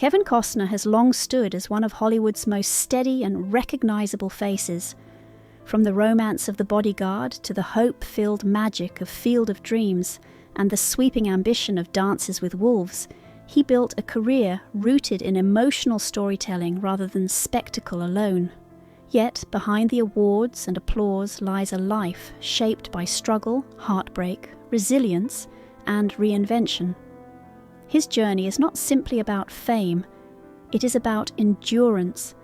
Kevin Costner has long stood as one of Hollywood's most steady and recognizable faces. From the romance of The Bodyguard to the hope-filled magic of Field of Dreams and the sweeping ambition of Dances with Wolves, he built a career rooted in emotional storytelling rather than spectacle alone. Yet, behind the awards and applause lies a life shaped by struggle, heartbreak, resilience, and reinvention. His journey is not simply about fame, it is about endurance.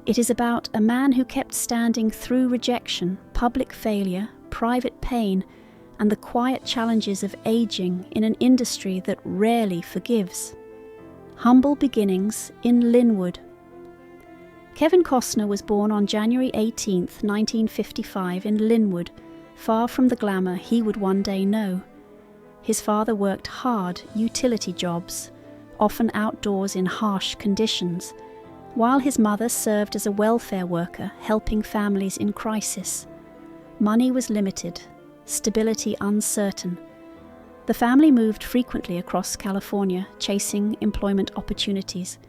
It is about a man who kept standing through rejection, public failure, private pain, and the quiet challenges of aging in an industry that rarely forgives. Humble beginnings in Linwood. Kevin Costner was born on January 18, 1955 in Linwood, far from the glamour he would one day know. His father worked hard utility jobs, often outdoors in harsh conditions, while his mother served as a welfare worker helping families in crisis. Money was limited, stability uncertain. The family moved frequently across California, chasing employment opportunities.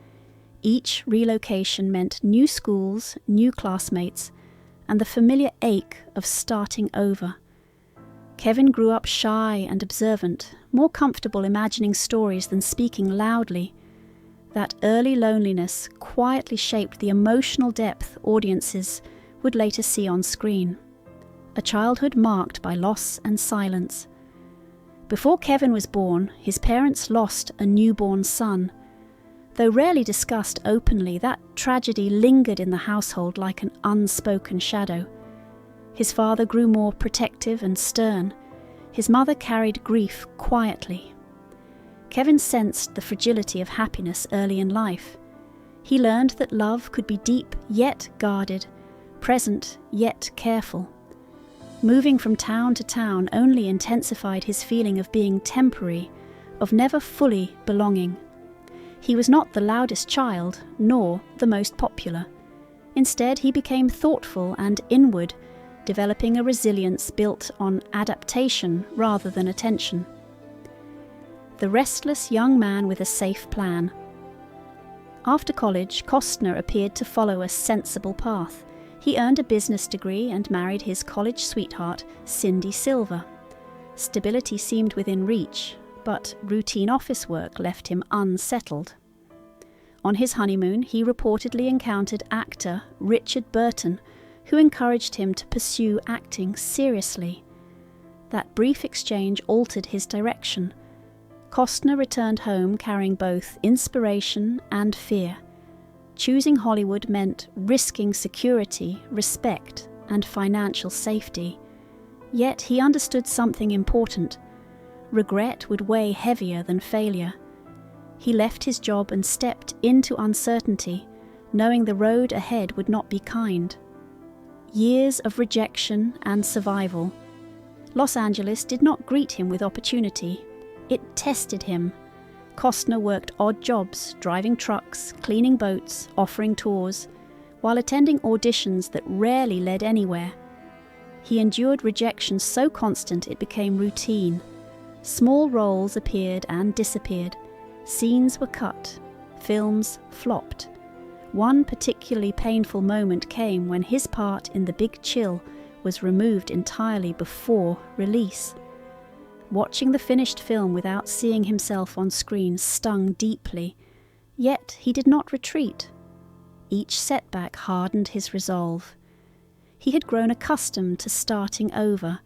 Each relocation meant new schools, new classmates, and the familiar ache of starting over. Kevin grew up shy and observant, more comfortable imagining stories than speaking loudly. That early loneliness quietly shaped the emotional depth audiences would later see on screen. A childhood marked by loss and silence. Before Kevin was born, his parents lost a newborn son. Though rarely discussed openly, that tragedy lingered in the household like an unspoken shadow. His father grew more protective and stern. His mother carried grief quietly. Kevin sensed the fragility of happiness early in life. He learned that love could be deep yet guarded, present yet careful. Moving from town to town only intensified his feeling of being temporary, of never fully belonging. He was not the loudest child, nor the most popular. Instead, he became thoughtful and inward, developing a resilience built on adaptation rather than attention. The restless young man with a safe plan. After college, Costner appeared to follow a sensible path. He earned a business degree and married his college sweetheart, Cindy Silver. Stability seemed within reach, but routine office work left him unsettled. On his honeymoon, he reportedly encountered actor Richard Burton, who encouraged him to pursue acting seriously. That brief exchange altered his direction. Costner returned home carrying both inspiration and fear. Choosing Hollywood meant risking security, respect, and financial safety. Yet he understood something important. Regret would weigh heavier than failure. He left his job and stepped into uncertainty, knowing the road ahead would not be kind. Years of rejection and survival. Los Angeles did not greet him with opportunity. It tested him. Costner worked odd jobs, driving trucks, cleaning boats, offering tours, while attending auditions that rarely led anywhere. He endured rejection so constant it became routine. Small roles appeared and disappeared. Scenes were cut. Films flopped. One particularly painful moment came when his part in The Big Chill was removed entirely before release. Watching the finished film without seeing himself on screen stung deeply, yet he did not retreat. Each setback hardened his resolve. He had grown accustomed to starting over.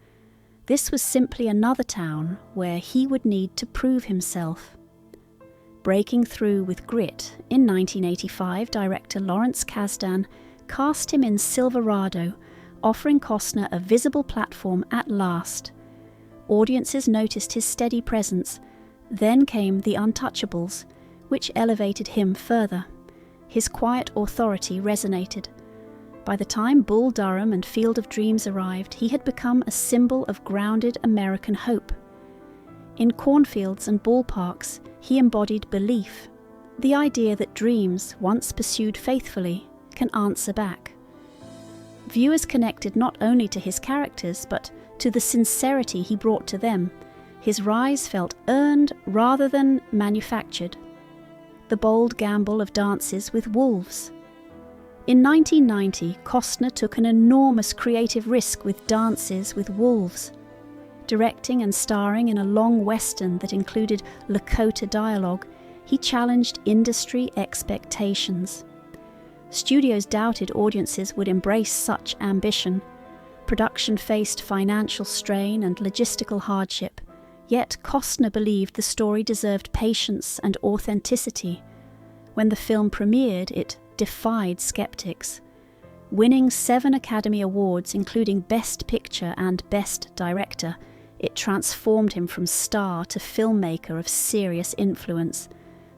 This was simply another town where he would need to prove himself. Breaking through with grit, in 1985, director Lawrence Kasdan cast him in Silverado, offering Costner a visible platform at last. Audiences noticed his steady presence. Then came The Untouchables, which elevated him further. His quiet authority resonated. By the time Bull Durham and Field of Dreams arrived, he had become a symbol of grounded American hope. In cornfields and ballparks, he embodied belief, the idea that dreams, once pursued faithfully, can answer back. Viewers connected not only to his characters, but to the sincerity he brought to them. His rise felt earned rather than manufactured. the bold gamble of Dances with Wolves. In 1990, Costner took an enormous creative risk with Dances with Wolves. Directing and starring in a long western that included Lakota dialogue, he challenged industry expectations. Studios doubted audiences would embrace such ambition. Production faced financial strain and logistical hardship, yet Costner believed the story deserved patience and authenticity. When the film premiered, it defied skeptics. Winning 7 Academy Awards, including Best Picture and Best Director, it transformed him from star to filmmaker of serious influence.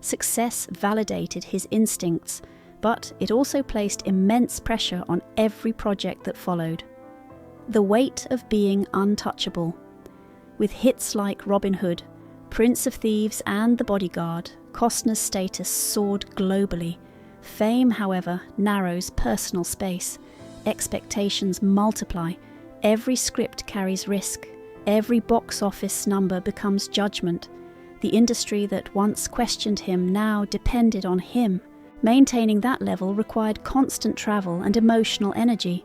Success validated his instincts, but it also placed immense pressure on every project that followed. The weight of being untouchable. With hits like Robin Hood, Prince of Thieves and The Bodyguard, Costner's status soared globally. Fame, however, narrows personal space. Expectations multiply. Every script carries risk. Every box office number becomes judgment. The industry that once questioned him now depended on him. Maintaining that level required constant travel and emotional energy.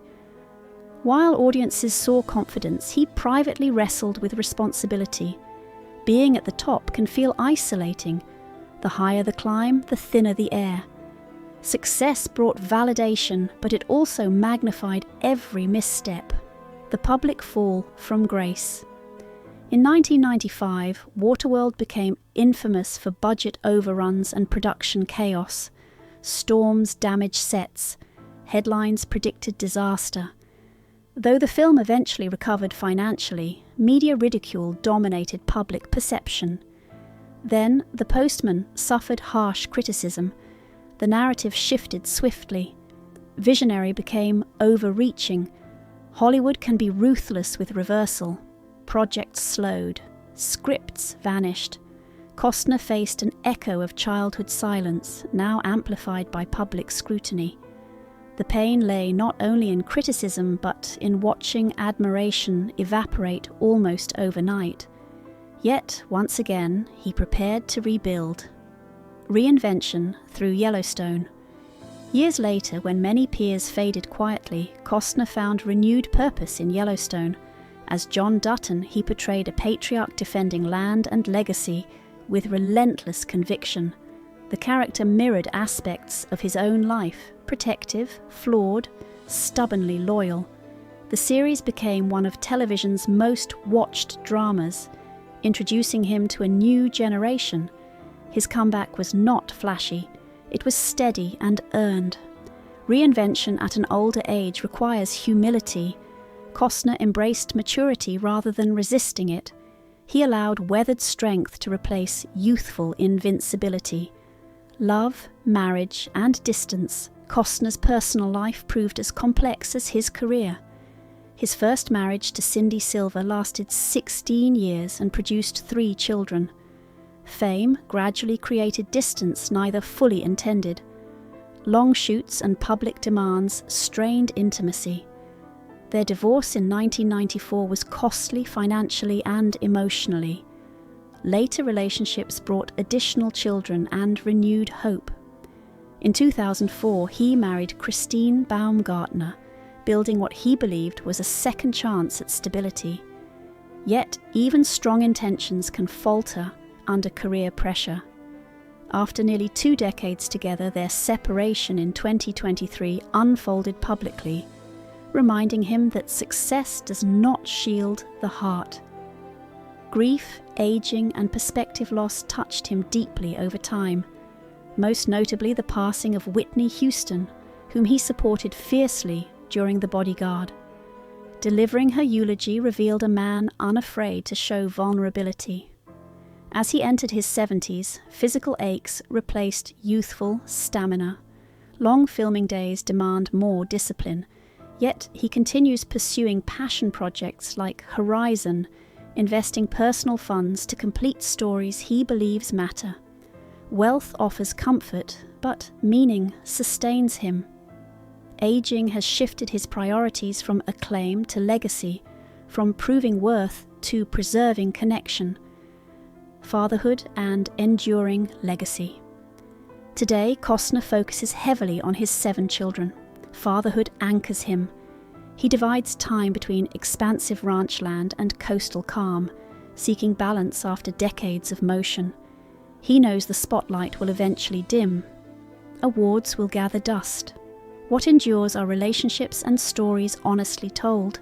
While audiences saw confidence, he privately wrestled with responsibility. Being at the top can feel isolating. The higher the climb, the thinner the air. Success brought validation, but it also magnified every misstep. The public fall from grace. In 1995, Waterworld became infamous for budget overruns and production chaos. Storms damaged sets. Headlines predicted disaster. Though the film eventually recovered financially, media ridicule dominated public perception. Then, The Postman suffered harsh criticism. The narrative shifted swiftly. Visionary became overreaching. Hollywood can be ruthless with reversal. Projects slowed. Scripts vanished. Costner faced an echo of childhood silence, now amplified by public scrutiny. The pain lay not only in criticism, but in watching admiration evaporate almost overnight. Yet, once again, he prepared to rebuild. Reinvention through Yellowstone. Years later, when many peers faded quietly, Costner found renewed purpose in Yellowstone. As John Dutton, he portrayed a patriarch defending land and legacy with relentless conviction. The character mirrored aspects of his own life, protective, flawed, stubbornly loyal. The series became one of television's most watched dramas, introducing him to a new generation. His comeback was not flashy. It was steady and earned. Reinvention at an older age requires humility. Costner embraced maturity rather than resisting it. He allowed weathered strength to replace youthful invincibility. Love, marriage, and distance. Costner's personal life proved as complex as his career. His first marriage to Cindy Silver lasted 16 years and produced 3 children. Fame gradually created distance neither fully intended. Long shoots and public demands strained intimacy. Their divorce in 1994 was costly financially and emotionally. Later relationships brought additional children and renewed hope. In 2004, he married Christine Baumgartner, building what he believed was a second chance at stability. Yet, even strong intentions can falter under career pressure. After nearly 2 decades together, their separation in 2023 unfolded publicly, reminding him that success does not shield the heart. Grief, aging, and perspective loss touched him deeply over time, most notably the passing of Whitney Houston, whom he supported fiercely during The Bodyguard. Delivering her eulogy revealed a man unafraid to show vulnerability. As he entered his 70s, physical aches replaced youthful stamina. Long filming days demand more discipline, yet he continues pursuing passion projects like Horizon, investing personal funds to complete stories he believes matter. Wealth offers comfort, but meaning sustains him. Aging has shifted his priorities from acclaim to legacy, from proving worth to preserving connection. Fatherhood and enduring legacy. Today, Costner focuses heavily on his 7 children. Fatherhood anchors him. He divides time between expansive ranch land and coastal calm, seeking balance after decades of motion. He knows the spotlight will eventually dim. Awards will gather dust. What endures are relationships and stories honestly told.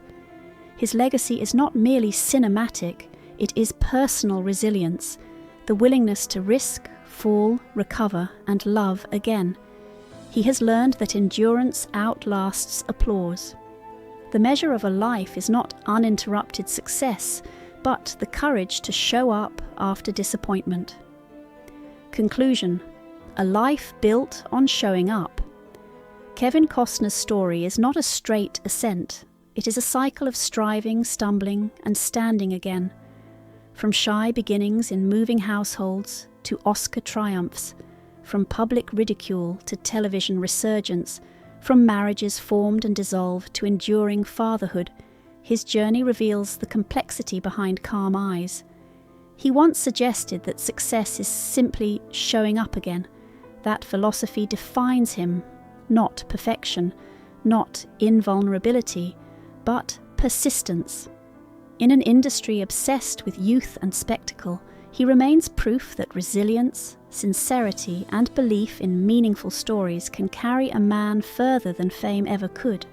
His legacy is not merely cinematic, it is personal resilience, the willingness to risk, fall, recover, and love again. He has learned that endurance outlasts applause. The measure of a life is not uninterrupted success, but the courage to show up after disappointment. Conclusion: a life built on showing up. Kevin Costner's story is not a straight ascent. It is a cycle of striving, stumbling, and standing again. From shy beginnings in moving households to Oscar triumphs, from public ridicule to television resurgence, from marriages formed and dissolved to enduring fatherhood, his journey reveals the complexity behind calm eyes. He once suggested that success is simply showing up again. That philosophy defines him, not perfection, not invulnerability, but persistence. In an industry obsessed with youth and spectacle, he remains proof that resilience, sincerity, and belief in meaningful stories can carry a man further than fame ever could.